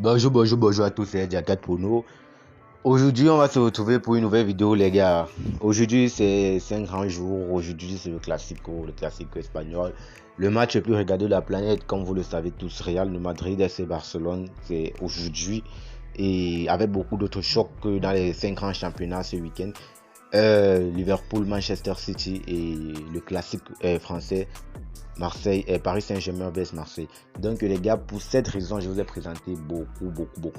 Bonjour à tous, c'est Diakat Pono. Aujourd'hui, on va se retrouver pour une nouvelle vidéo, les gars. Aujourd'hui, c'est un grand jour. Aujourd'hui, c'est le Classico espagnol. Le match le plus regardé de la planète, comme vous le savez tous, Real de Madrid, FC Barcelone, c'est aujourd'hui. Et avec beaucoup d'autres chocs que dans les 5 grands championnats ce week-end. Liverpool, Manchester City et le classique français Marseille et Paris Saint-Germain vs Marseille. Donc les gars, pour cette raison, je vous ai présenté beaucoup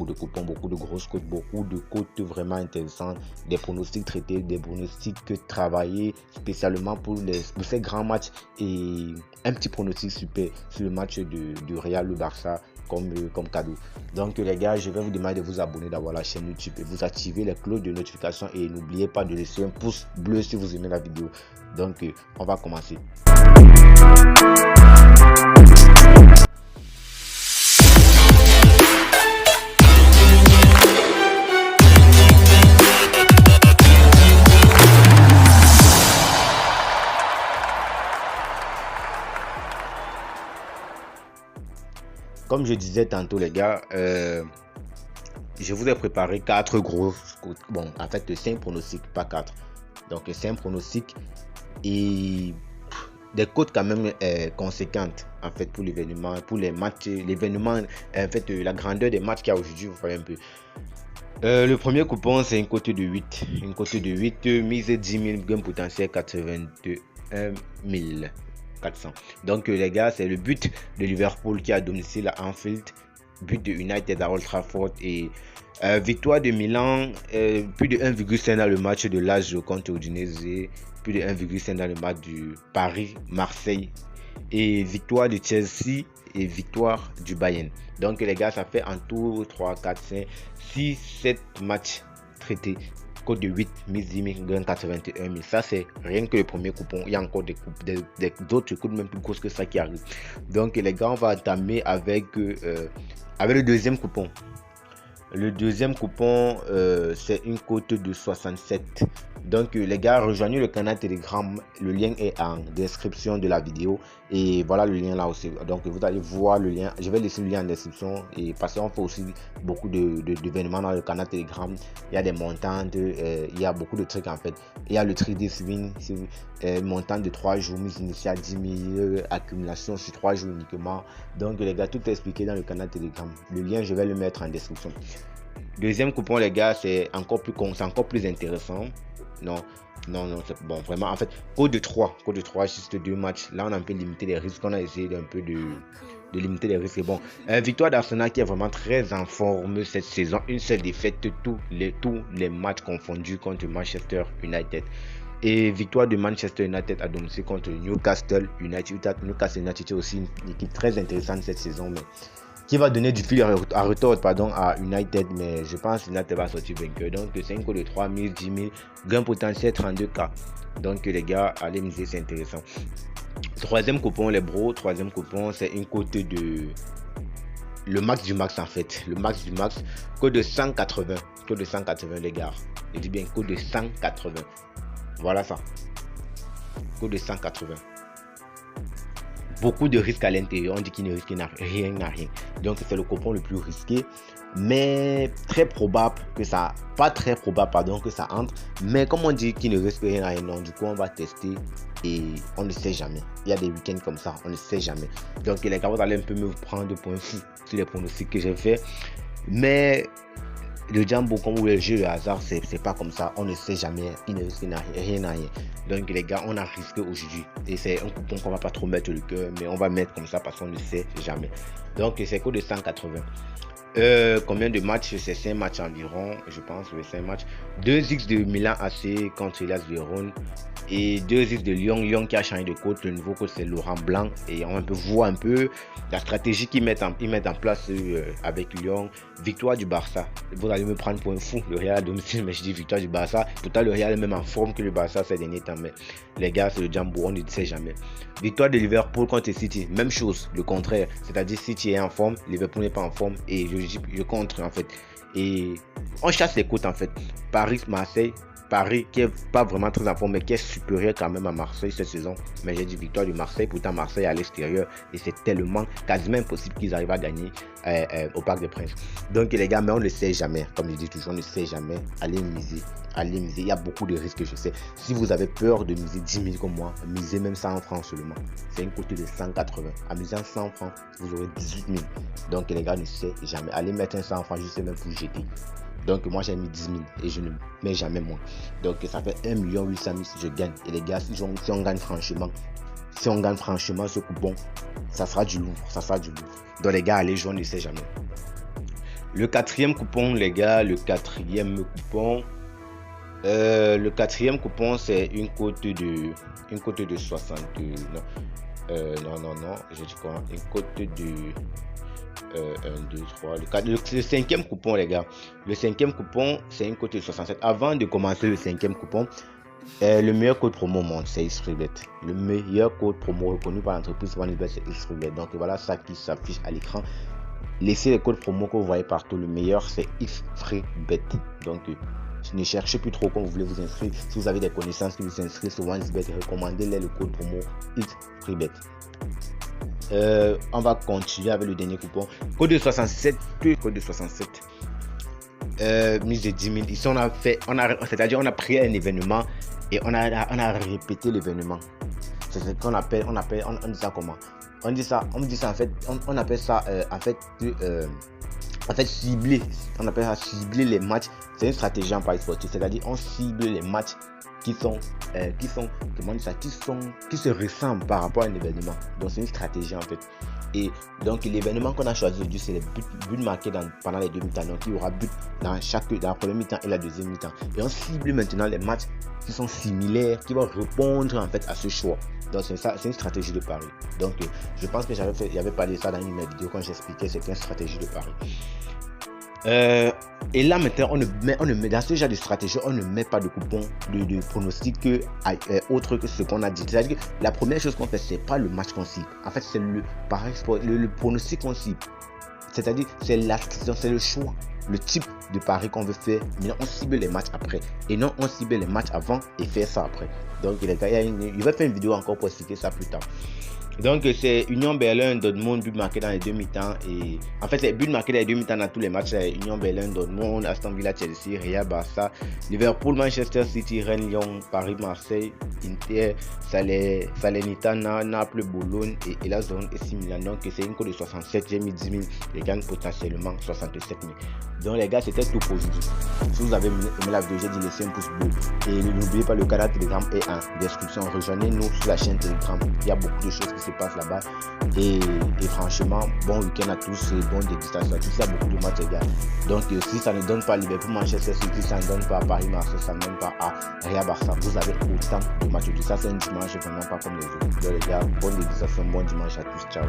de coupons, beaucoup de grosses cotes, beaucoup de cotes vraiment intéressantes, des pronostics traités, des pronostics travaillés spécialement pour ces grands matchs et un petit pronostic super sur le match du Real, le Barça comme cadeau. Donc les gars, je vais vous demander de vous abonner, d'avoir la chaîne YouTube et vous activer les cloches de notification et n'oubliez pas de laisser un pouce bleu si vous aimez la vidéo. Donc on va commencer. Comme je disais tantôt, les gars, je vous ai préparé 4 grosses cotes. Bon, en fait, 5 pronostics, pas 4. Donc, 5 pronostics et des cotes quand même conséquentes, en fait, pour l'événement, pour les matchs, l'événement, en fait, la grandeur des matchs qu'il y a aujourd'hui, vous voyez un peu. Le premier coupon, c'est une cote de 8. Une cote de 8, mise 10 000, gain potentiel 81 400. Donc les gars, c'est le but de Liverpool qui a domicile à Anfield, but de United à Old Trafford et victoire de Milan, plus de 1,5 dans le match de Lazio contre Udinese, plus de 1,5 dans le match du Paris-Marseille et victoire de Chelsea et victoire du Bayern. Donc les gars, ça fait en tout 3, 4, 5, 6, 7 matchs traités. Code de 8, mise 10 000, gain 81 000. Ça, c'est rien que le premier coupon. Il y a encore d'autres coupes même plus grosses que ça qui arrivent. Donc, les gars, on va entamer avec le deuxième coupon. Le deuxième coupon, c'est une cote de 67. Donc, les gars, rejoignez le canal Telegram. Le lien est en description de la vidéo. Et voilà le lien là aussi. Donc, vous allez voir le lien. Je vais laisser le lien en description. Et parce qu'on fait aussi beaucoup d'événements dans le canal Telegram. Il y a des montants, il y a beaucoup de trucs en fait. Il y a le 3D Swing, montant de 3 jours, mise initiale 10 000, accumulation sur 3 jours uniquement. Donc, les gars, tout est expliqué dans le canal Telegram. Le lien, je vais le mettre en description. Deuxième coupon, les gars, c'est encore plus intéressant. Non, c'est bon, vraiment, en fait, code de 3, juste 2 matchs. Là, on a un peu limité les risques, on a essayé d'un peu de limiter les risques. Bon, victoire d'Arsenal qui est vraiment très en forme cette saison, une seule défaite, tous les matchs confondus contre Manchester United. Et victoire de Manchester United à domicile contre Newcastle United. Newcastle United est aussi une équipe très intéressante cette saison, mais qui va donner du fil à retordre à United, mais je pense que United va sortir vainqueur. Donc c'est une cote de 3 000, 10 000, gain potentiel 32K. Donc les gars, allez miser, c'est intéressant. Troisième coupon, les bros, troisième coupon, c'est une cote de le max du max en fait. Le max du max, code de 180. Code de 180 les gars. Je dis bien code de 180. Voilà ça. Code de 180. Beaucoup de risques à l'intérieur, on dit qu'il ne risque rien. Donc c'est le coupon le plus risqué, mais très probable que ça, pas très probable pardon que ça entre, mais comme on dit qu'il ne risque rien, non, du coup on va tester et on ne sait jamais. Il y a des week-ends comme ça, on ne sait jamais. Donc les gars, vous allez un peu me prendre de points fous sur les pronostics que j'ai fait, mais le Jambo comme le jeu de hasard, c'est pas comme ça, on ne sait jamais, il ne risque rien. Donc les gars, on a risqué aujourd'hui et c'est un coupon qu'on va pas trop mettre le cœur, mais on va mettre comme ça parce qu'on ne sait jamais. Donc c'est code de 180. Combien de matchs? C'est 5 matchs environ, je pense, 5 matchs. 2x de Milan AC contre Hellas Vérone et 2x de Lyon qui a changé de coach. Le nouveau coach c'est Laurent Blanc et on peut voir un peu la stratégie qu'ils mettent en place avec Lyon. Victoire du Barça. Vous allez me prendre pour un fou, le Real à domicile, mais je dis victoire du Barça. Pourtant le Real est même en forme que le Barça ces derniers temps, mais les gars, c'est le Jambo, on ne sait jamais. Victoire de Liverpool contre City, même chose, le contraire, c'est-à-dire City est en forme, Liverpool n'est pas en forme et je contre en fait. Et on chasse les côtes en fait. Paris, Marseille, Paris qui est pas vraiment très en forme, mais qui est supérieur quand même à Marseille cette saison. Mais j'ai dit victoire du Marseille. Pourtant, Marseille est à l'extérieur et c'est tellement quasiment impossible qu'ils arrivent à gagner au Parc des Princes. Donc les gars, mais on ne sait jamais. Comme je dis toujours, on ne sait jamais. Allez miser. Allez miser. Il y a beaucoup de risques, je sais. Si vous avez peur de miser 10 000 comme moi, misez même 100 francs seulement. C'est une cote de 180. En misant 100 francs, vous aurez 18 000. Donc les gars, ne sait jamais. Allez mettre un 100 francs juste même pour jeter. Donc moi j'ai mis 10 000 et je ne mets jamais moins. Donc ça fait 1 800 000 si je gagne. Et les gars, si on gagne franchement, ce coupon, ça sera du lourd. Donc les gars, allez jouer, on ne sait jamais. Le quatrième coupon, les gars, le quatrième coupon, c'est une cote de 60. Non, j'ai dit quoi? Une cote de 1, 2, 3, le cinquième coupon, les gars. Le cinquième coupon, c'est une cote de 67. Avant de commencer le cinquième coupon, le meilleur code promo au monde, c'est XFreeBet. Le meilleur code promo reconnu par l'entreprise OneXBet, c'est XFreeBet. Donc voilà ça qui s'affiche à l'écran. Laissez les codes promo que vous voyez partout. Le meilleur, c'est XFreeBet. Donc ne cherchez plus trop quand vous voulez vous inscrire. Si vous avez des connaissances qui vous inscrivent sur OneXBet, recommandez-les le code promo XFreeBet. On va continuer avec le dernier coupon. Code de 67. Mise de 10 000. Ici, c'est-à-dire on a pris un événement et on a répété l'événement. C'est ce qu'on appelle, on dit ça comment? On dit ça en fait, on appelle ça cibler. On appelle ça cibler les matchs. C'est une stratégie en paris sportif. C'est-à-dire on cible les matchs qui se ressemblent par rapport à un événement. Donc c'est une stratégie en fait. Et donc l'événement qu'on a choisi aujourd'hui, c'est les buts marqués pendant les deux mi-temps. Donc il y aura but dans la première mi-temps et la deuxième mi-temps. Et on cible maintenant les matchs qui sont similaires, qui vont répondre en fait à ce choix. Donc c'est ça, c'est une stratégie de pari. Donc je pense que j'avais parlé de ça dans une de mes vidéos quand j'expliquais c'est une stratégie de pari. Et là maintenant on ne met dans ce genre de stratégie, on ne met pas de coupon de pronostic autre que ce qu'on a dit. C'est-à-dire que la première chose qu'on fait, c'est pas le match qu'on cible. En fait, c'est le pronostic qu'on cible. C'est-à-dire c'est l'action, c'est le choix, le type de pari qu'on veut faire. Mais on cible les matchs après et non on cible les matchs avant et faire ça après. Donc les gars, il va faire une vidéo encore pour expliquer ça plus tard. Donc c'est Union Berlin, Dortmund, but marqué dans les deux mi-temps. Et en fait c'est but marqué dans les deux mi-temps dans tous les matchs. Union Berlin, Dortmund, Aston Villa, Chelsea, Real, Barça, Liverpool, Manchester City, Rennes, Lyon, Paris, Marseille, Inter, Salernitana, Naples, Bologne et la zone AC Milan. Donc c'est une cote de 67. J'ai mis 10 000. Les gagne potentiellement 67 000. Donc les gars, c'était tout positif. Si vous avez aimé la vidéo, j'ai dit laissez un pouce bleu. Et n'oubliez pas, le canal Telegram est en description. Rejoignez-nous sur la chaîne Telegram. Il y a beaucoup de choses qui se passent là-bas. Et franchement, bon week-end à tous et bonne dégustation à tous. Il y a beaucoup de matchs, les gars. Donc si ça ne donne pas Liverpool, Manchester City, ça ne donne pas à Paris, Marseille, ça ne donne pas à Real, Barça. Vous avez autant de matchs. Tout ça, c'est un dimanche vraiment pas comme les autres. Donc les gars, bonne dégustation, bon dimanche à tous. Ciao.